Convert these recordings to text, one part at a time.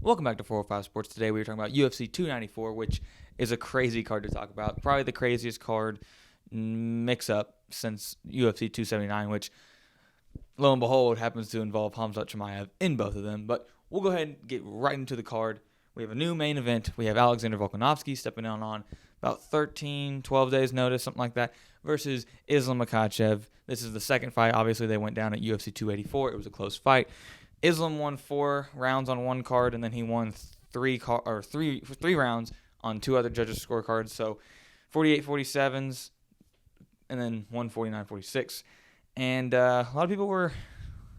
Welcome back to 405 Sports. Today we are talking about UFC 294, which is a crazy card to talk about. Probably the craziest card mix-up since UFC 279, which, lo and behold, happens to involve Khamzat Chimaev in both of them. But we'll go ahead and get right into the card. We have a new main event. We have Alexander Volkanovski stepping down on about 13, 12 days notice, something like that, versus Islam Makhachev. This is the second fight. Obviously, they went down at UFC 284. It was a close fight. Islam won 4 rounds on one card, and then he won three rounds on 2 other judges' scorecards. So 48-47s, and then 149-46. And a lot of people were,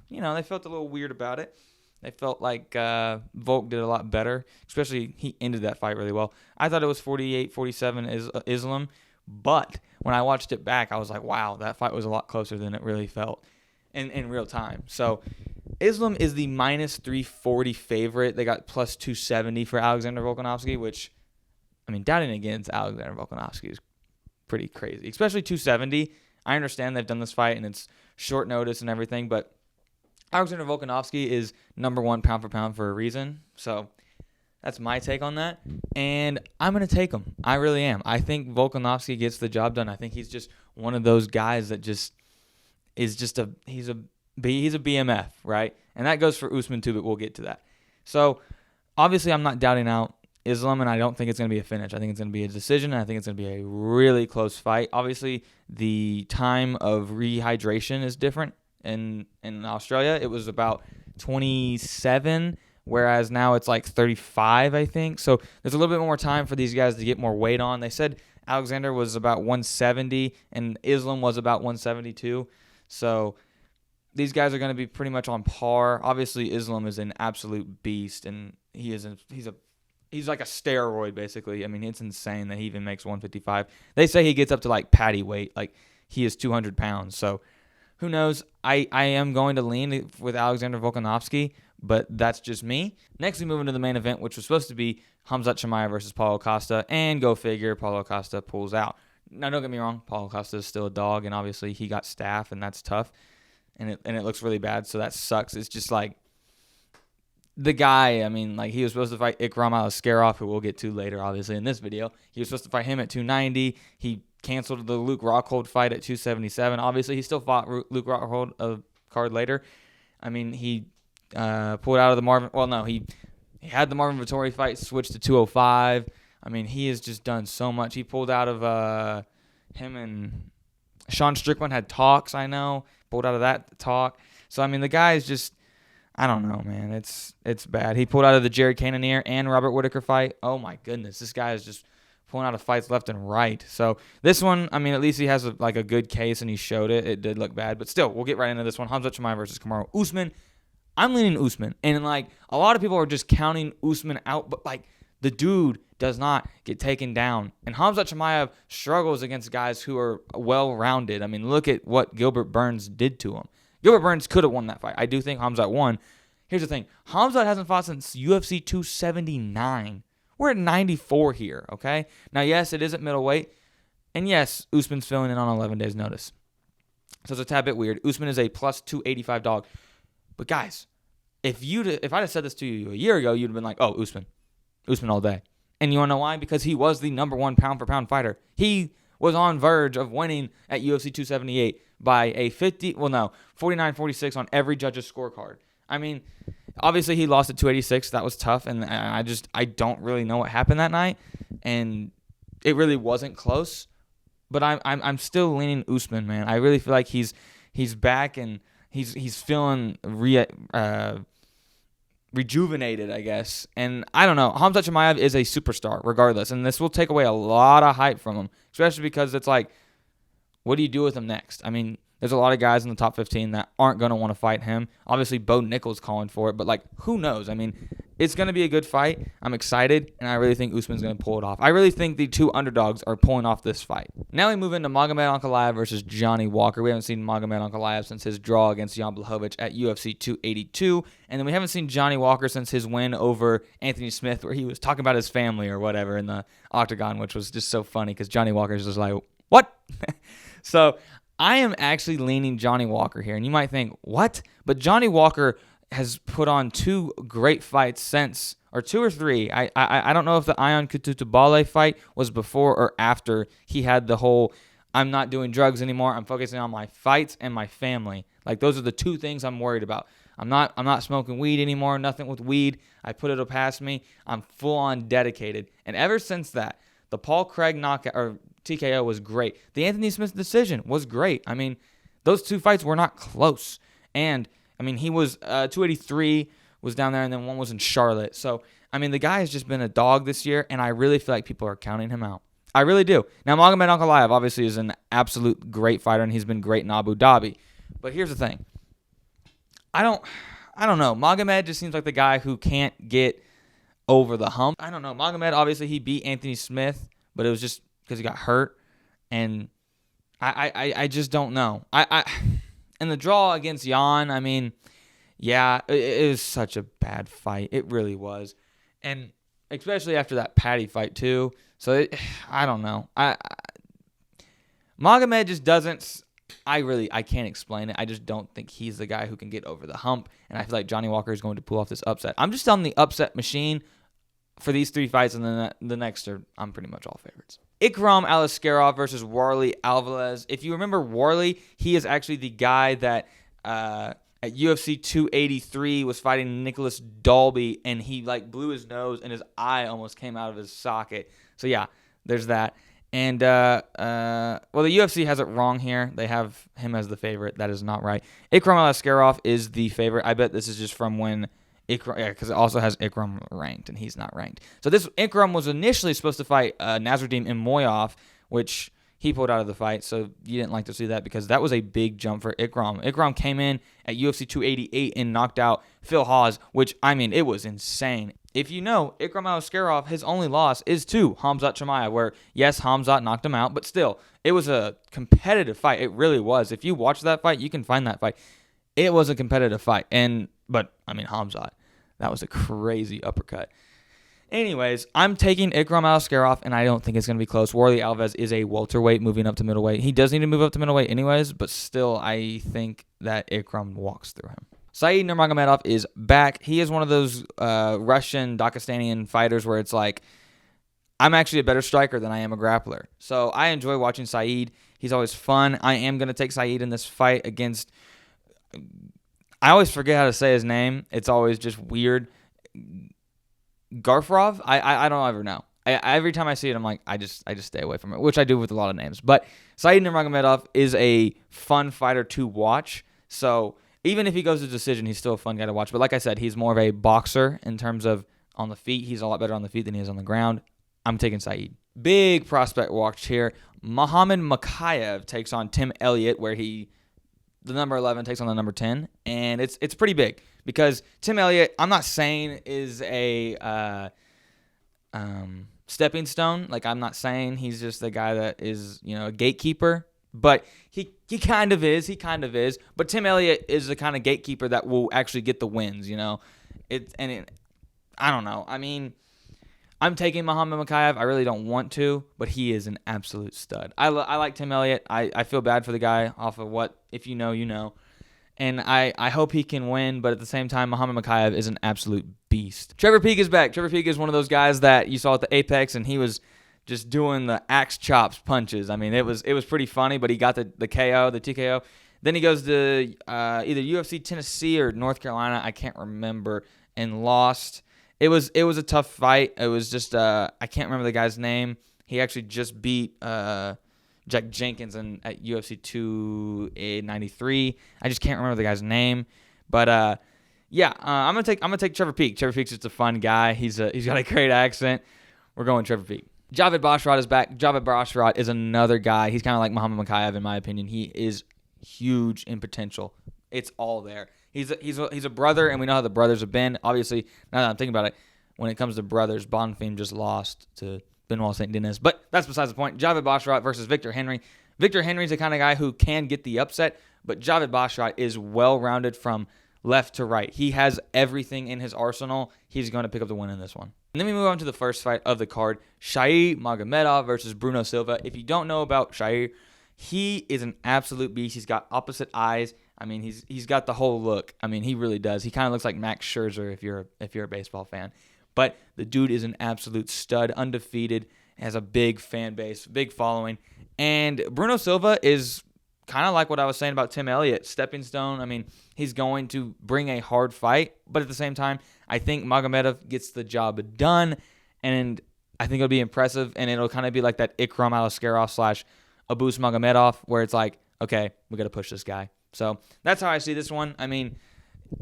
they felt a little weird about it. They felt like Volk did a lot better, especially he ended that fight really well. I thought it was 48-47 Islam, but when I watched it back, I was like, wow, that fight was a lot closer than it really felt in real time. So Islam is the minus 340 favorite. They got plus 270 for Alexander Volkanovski, which, doubting against Alexander Volkanovski is pretty crazy, especially 270. I understand they've done this fight and it's short notice and everything, but Alexander Volkanovski is number 1 pound for pound for a reason. So that's my take on that. And I'm going to take him. I really am. I think Volkanovski gets the job done. I think he's just one of those guys that just is just he's a BMF, right? And that goes for Usman too, but we'll get to that. So obviously I'm not doubting out Islam, and I don't think it's going to be a finish. I think it's going to be a decision, and I think it's going to be a really close fight. Obviously, the time of rehydration is different. In Australia, it was about 27, whereas now it's like 35, I think. So there's a little bit more time for these guys to get more weight on. They said Alexander was about 170 and Islam was about 172. So these guys are going to be pretty much on par. Obviously, Islam is an absolute beast, and he's like a steroid, basically. It's insane that he even makes 155. They say he gets up to like patty weight, like he is 200 pounds. So who knows? I am going to lean with Alexander Volkanovski, but that's just me. Next, we move into the main event, which was supposed to be Khamzat Chimaev versus Paulo Costa, and go figure, Paulo Costa pulls out. Now, don't get me wrong, Paulo Costa is still a dog, and obviously he got staph, and that's tough, and it looks really bad, so that sucks. It's just like the guy, he was supposed to fight Ikram Aliskerov, who we'll get to later, obviously, in this video. He was supposed to fight him at 290. He canceled the Luke Rockhold fight at 277. Obviously, he still fought Luke Rockhold a card later. He pulled out of the Marvin. Well, no, he had the Marvin Vettori fight, switched to 205. He has just done so much. He pulled out of him and Sean Strickland had talks, I know. Pulled out of that talk. So, the guy is just, I don't know, man. It's bad. He pulled out of the Jared Cannonier and Robert Whittaker fight. Oh, my goodness. This guy is just pulling out of fights left and right. So this one, at least he has a good case, and he showed it. It did look bad. But still, we'll get right into this one. Khamzat Chimaev versus Kamaru Usman. I'm leaning Usman. And, a lot of people are just counting Usman out. But, the dude does not get taken down. And Khamzat Chimaev struggles against guys who are well-rounded. Look at what Gilbert Burns did to him. Gilbert Burns could have won that fight. I do think Khamzat won. Here's the thing. Khamzat hasn't fought since UFC 279. We're at 94 here, okay? Now, yes, it is at middleweight. And, yes, Usman's filling in on 11 days' notice. So it's a tad bit weird. Usman is a plus 285 dog. But, guys, if I'd have said this to you a year ago, you'd have been like, oh, Usman all day. And you want to know why? Because he was the number 1 pound-for-pound fighter. He was on verge of winning at UFC 278 by a 49-46 on every judge's scorecard. Obviously he lost at 286. That was tough, and I don't really know what happened that night, and it really wasn't close. But I'm still leaning Usman, man. I really feel like he's back, and he's feeling rejuvenated, I guess. And I don't know. Khamzat Chimaev is a superstar, regardless. And this will take away a lot of hype from him, especially because it's like, what do you do with him next? There's a lot of guys in the top 15 that aren't going to want to fight him. Obviously, Bo Nickel's calling for it, but, who knows? It's going to be a good fight. I'm excited, and I really think Usman's going to pull it off. I really think the 2 underdogs are pulling off this fight. Now we move into Magomed Ankalaev versus Johnny Walker. We haven't seen Magomed Ankalaev since his draw against Jan Blachowicz at UFC 282, and then we haven't seen Johnny Walker since his win over Anthony Smith, where he was talking about his family or whatever in the octagon, which was just so funny because Johnny Walker's just like, what? So I am actually leaning Johnny Walker here. And you might think, what? But Johnny Walker has put on 2 great fights since, or 2 or 3. I don't know if the Ion Kututubale fight was before or after he had the whole, I'm not doing drugs anymore. I'm focusing on my fights and my family. Like, those are the 2 things I'm worried about. I'm not smoking weed anymore. Nothing with weed. I put it past me. I'm full on dedicated. And ever since that, the Paul Craig knockout or TKO was great. The Anthony Smith decision was great. I mean, those 2 fights were not close. And I mean, he was 283 was down there, and then one was in Charlotte. So I mean, the guy has just been a dog this year, and I really feel like people are counting him out. I really do. Now, Magomed Ankalaev obviously is an absolute great fighter, and he's been great in Abu Dhabi. But here's the thing. I don't know. Magomed just seems like the guy who can't get over the hump. I don't know. Magomed, obviously, he beat Anthony Smith, but it was just because he got hurt. And I just don't know. And the draw against Jan, I mean, yeah, it was such a bad fight. It really was. And especially after that Patty fight, too. So, I don't know. Magomed just doesn't... I can't explain it. I just don't think he's the guy who can get over the hump. And I feel like Johnny Walker is going to pull off this upset. I'm just on the upset machine for these 3 fights, and then the next I'm pretty much all favorites. Ikram Aliskerov versus Warlley Alvarez. If you remember Warlley, he is actually the guy that at UFC 283 was fighting Nicholas Dalby, and he blew his nose and his eye almost came out of his socket. So yeah, there's that. And, well, the UFC has it wrong here. They have him as the favorite. That is not right. Ikram Aliskerov is the favorite. I bet this is just from when Ikram, because it also has Ikram ranked, and he's not ranked. So this Ikram was initially supposed to fight Nasruddin Imoyov, which he pulled out of the fight. So you didn't like to see that because that was a big jump for Ikram. Ikram came in at UFC 288 and knocked out Phil Hawes, which, I mean, it was insane. If you know, Ikram Aliskerov, his only loss is to Khamzat Chimaev, where, yes, Khamzat knocked him out, but still, it was a competitive fight. It really was. If you watch that fight, you can find that fight. It was a competitive fight. But, I mean, Khamzat, that was a crazy uppercut. Anyways, I'm taking Ikram Aliskerov, and I don't think it's going to be close. Warlley Alvarez is a welterweight moving up to middleweight. He does need to move up to middleweight anyways, but still, I think that Ikram walks through him. Saeed Nurmagomedov is back. He is one of those Russian, Daghestanian fighters where it's like, I'm actually a better striker than I am a grappler. So I enjoy watching Saeed. He's always fun. I am going to take Saeed in this fight against... I always forget how to say his name. It's always just weird. Garfarov? I don't ever know. Every time I see it, I'm like, I just stay away from it, which I do with a lot of names. But Saeed Nurmagomedov is a fun fighter to watch. So... even if he goes to decision, he's still a fun guy to watch. But like I said, he's more of a boxer in terms of on the feet. He's a lot better on the feet than he is on the ground. I'm taking Saeed. Big prospect watch here. Muhammad Mokaev takes on Tim Elliott, where the number 11 takes on the number 10. And it's pretty big because Tim Elliott, I'm not saying is a stepping stone. Like, I'm not saying he's just the guy that is, a gatekeeper. But he kind of is. He kind of is. But Tim Elliott is the kind of gatekeeper that will actually get the wins, I don't know. I mean, I'm taking Muhammad Mokaev. I really don't want to, but he is an absolute stud. I like Tim Elliott. I feel bad for the guy off of what, if you know, you know. And I hope he can win, but at the same time, Muhammad Mokaev is an absolute beast. Trevor Peek is back. Trevor Peek is one of those guys that you saw at the Apex, and he was just doing the axe chops punches. I mean, it was pretty funny, but he got the KO, the TKO. Then he goes to either UFC Tennessee or North Carolina, I can't remember, and lost. It was a tough fight. It was just I can't remember the guy's name. He actually just beat Jack Jenkins at UFC 293. I just can't remember the guy's name, but I'm gonna take Trevor Peek. Trevor Peek's just a fun guy. He's got a great accent. We're going Trevor Peek. Javid Basharat is back. Javid Basharat is another guy. He's kind of like Muhammad Mokaev in my opinion. He is huge in potential. It's all there. He's a brother, and we know how the brothers have been. Obviously, now that I'm thinking about it, when it comes to brothers, Bonfim just lost to Benoit St. Denis. But that's besides the point. Javid Basharat versus Victor Henry. Victor Henry's the kind of guy who can get the upset, but Javid Basharat is well-rounded from left to right. He has everything in his arsenal. He's going to pick up the win in this one. And then we move on to the first fight of the card, Shair Magomedov versus Bruno Silva. If you don't know about Shair, He is an absolute beast. He's got opposite eyes. I mean, he's got the whole look. I mean, he really does. He kind of looks like Max Scherzer if you're a baseball fan. But the dude is an absolute stud, undefeated, has a big fan base, big following. And Bruno Silva is kind of like what I was saying about Tim Elliott, stepping stone. I mean, he's going to bring a hard fight, but at the same time, I think Magomedov gets the job done, and I think it'll be impressive, and it'll kind of be like that Ikram Alaskarov / Abus Magomedov, where it's like, okay, we got to push this guy. So that's how I see this one. I mean,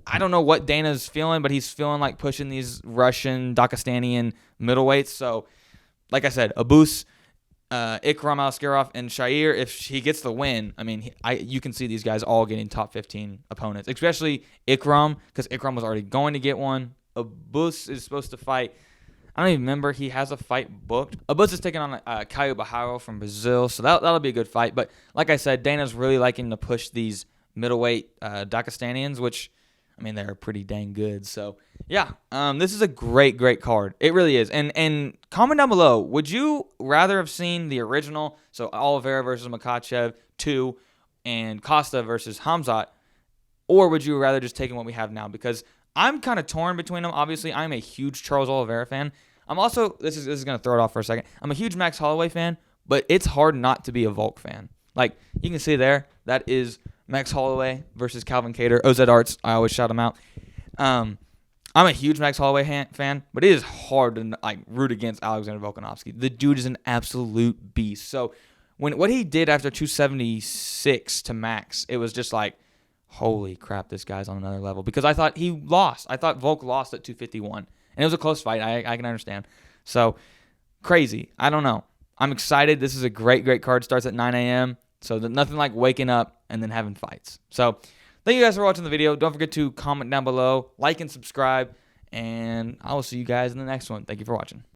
I don't know what Dana's feeling, but he's feeling like pushing these Russian, Daghestanian middleweights. So, like I said, Abus, Ikram Alaskarov, and Shair, if he gets the win, I mean, you can see these guys all getting top 15 opponents, especially Ikram, because Ikram was already going to get one. Abus is supposed to fight. I don't even remember. He has a fight booked. Abus is taking on Caio Barraro from Brazil, so that'll be a good fight. But like I said, Dana's really liking to push these middleweight Daghestanians, which, I mean, they're pretty dang good. So, yeah, this is a great card. It really is. And comment down below, would you rather have seen the original, so Oliveira versus Makhachev 2 and Costa versus Khamzat, or would you rather just take what we have now? Because I'm kind of torn between them. Obviously, I'm a huge Charles Oliveira fan. I'm also, this is going to throw it off for a second, I'm a huge Max Holloway fan, but it's hard not to be a Volk fan. Like, you can see there, that is Max Holloway versus Calvin Kattar. OZ Arts, I always shout him out. I'm a huge Max Holloway fan, but it is hard to like root against Alexander Volkanovski. The dude is an absolute beast. So what he did after 276 to Max, it was just like, holy crap, this guy's on another level. Because I thought he lost. I thought Volk lost at 251. And it was a close fight. I can understand. So, crazy. I don't know. I'm excited. This is a great card. Starts at 9 a.m. So, nothing like waking up and then having fights. So, thank you guys for watching the video. Don't forget to comment down below, like and subscribe. And I will see you guys in the next one. Thank you for watching.